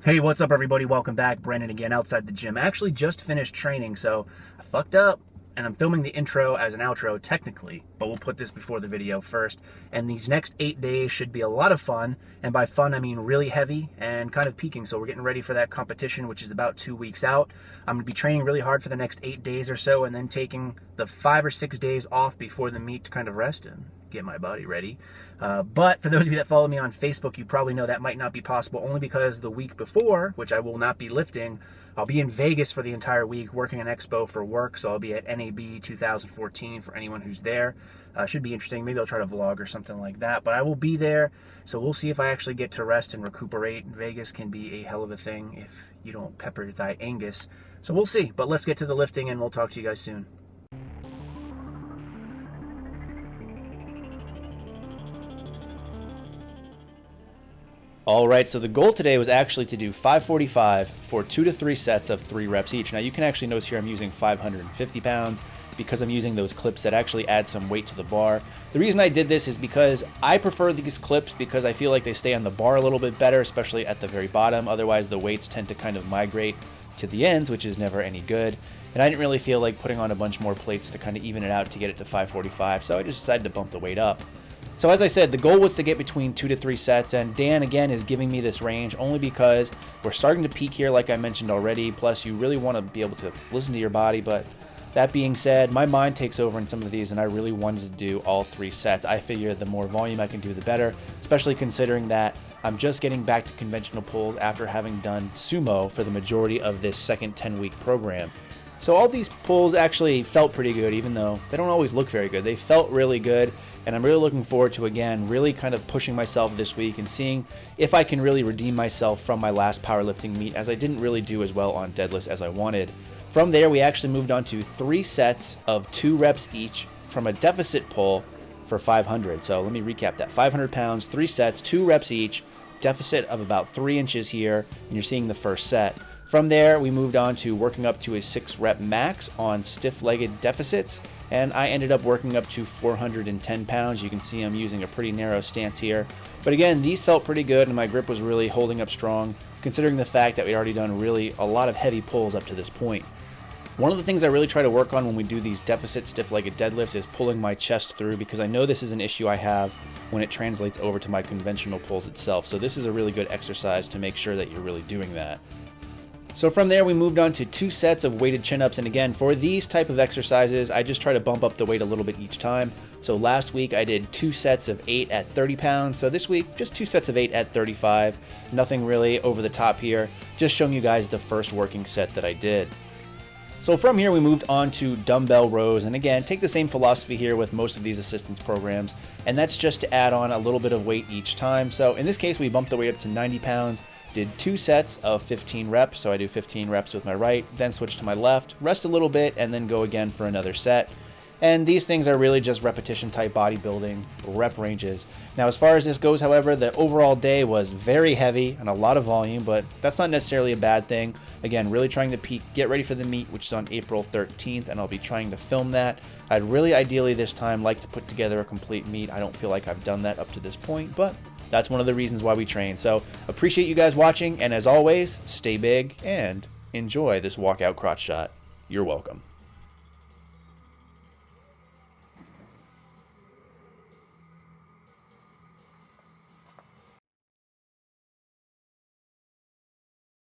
Hey, what's up everybody? Welcome back. Brandon again outside the gym. I actually just finished training, so I fucked up and I'm filming the intro as an outro technically, but we'll put this before the video first. And these next 8 days should be a lot of fun, and by fun I mean really heavy and kind of peaking. So we're getting ready for that competition, which is about 2 weeks out. I'm gonna be training really hard for the next 8 days or so, and then taking the 5 or 6 days off before the meet to kind of rest and get my body ready. But for those of you that follow me on Facebook, you probably know that might not be possible, only because the week before, which I will not be lifting, I'll be in Vegas for the entire week working an expo for work. So I'll be at NAB 2014 for anyone who's there. Should be interesting. Maybe I'll try to vlog or something like that, but I will be there. So we'll see if I actually get to rest and recuperate. Vegas can be a hell of a thing if you don't pepper thy Angus. So we'll see, but let's get to the lifting and we'll talk to you guys soon. All right, so the goal today was actually to do 545 for 2 to 3 sets of 3 reps each. Now you can actually notice here I'm using 550 pounds because I'm using those clips that actually add some weight to the bar. The reason I did this is because I prefer these clips because I feel like they stay on the bar a little bit better, especially at the very bottom. Otherwise the weights tend to kind of migrate to the ends, which is never any good. And I didn't really feel like putting on a bunch more plates to kind of even it out to get it to 545, so I just decided to bump the weight up. So as I said, the goal was to get between 2 to 3 sets, and Dan again is giving me this range only because we're starting to peak here like I mentioned already, plus you really want to be able to listen to your body. But that being said, my mind takes over in some of these and I really wanted to do all 3 sets. I figure the more volume I can do the better, especially considering that I'm just getting back to conventional pulls after having done sumo for the majority of this second 10-week program. So all these pulls actually felt pretty good, even though they don't always look very good. They felt really good, and I'm really looking forward to, again, really kind of pushing myself this week and seeing if I can really redeem myself from my last powerlifting meet, as I didn't really do as well on deadlifts as I wanted. From there, we actually moved on to 3 sets of 2 reps each from a deficit pull for 500. So let me recap that. 500 pounds, 3 sets, 2 reps each, deficit of about 3 inches here, and you're seeing the first set. From there, we moved on to working up to a 6 rep max on stiff-legged deficits, and I ended up working up to 410 pounds. You can see I'm using a pretty narrow stance here. But again, these felt pretty good, and my grip was really holding up strong, considering the fact that we'd already done really a lot of heavy pulls up to this point. One of the things I really try to work on when we do these deficit stiff-legged deadlifts is pulling my chest through, because I know this is an issue I have when it translates over to my conventional pulls itself. So this is a really good exercise to make sure that you're really doing that. So from there, we moved on to 2 sets of weighted chin-ups, and again, for these type of exercises, I just try to bump up the weight a little bit each time. So last week, I did 2 sets of 8 at 30 pounds. So this week, just 2 sets of 8 at 35. Nothing really over the top here, just showing you guys the first working set that I did. So from here, we moved on to dumbbell rows, and again, take the same philosophy here with most of these assistance programs, and that's just to add on a little bit of weight each time. So in this case, we bumped the weight up to 90 pounds. Did 2 sets of 15 reps, so I do 15 reps with my right, then switch to my left, rest a little bit, and then go again for another set. And these things are really just repetition type bodybuilding rep ranges. Now as far as this goes, however, the overall day was very heavy and a lot of volume, but that's not necessarily a bad thing. Again, really trying to peak, get ready for the meet, which is on April 13th, and I'll be trying to film that. I'd really ideally this time like to put together a complete meet. I don't feel like I've done that up to this point, but that's one of the reasons why we train. So appreciate you guys watching, and as always, stay big and enjoy this walkout crotch shot. You're welcome.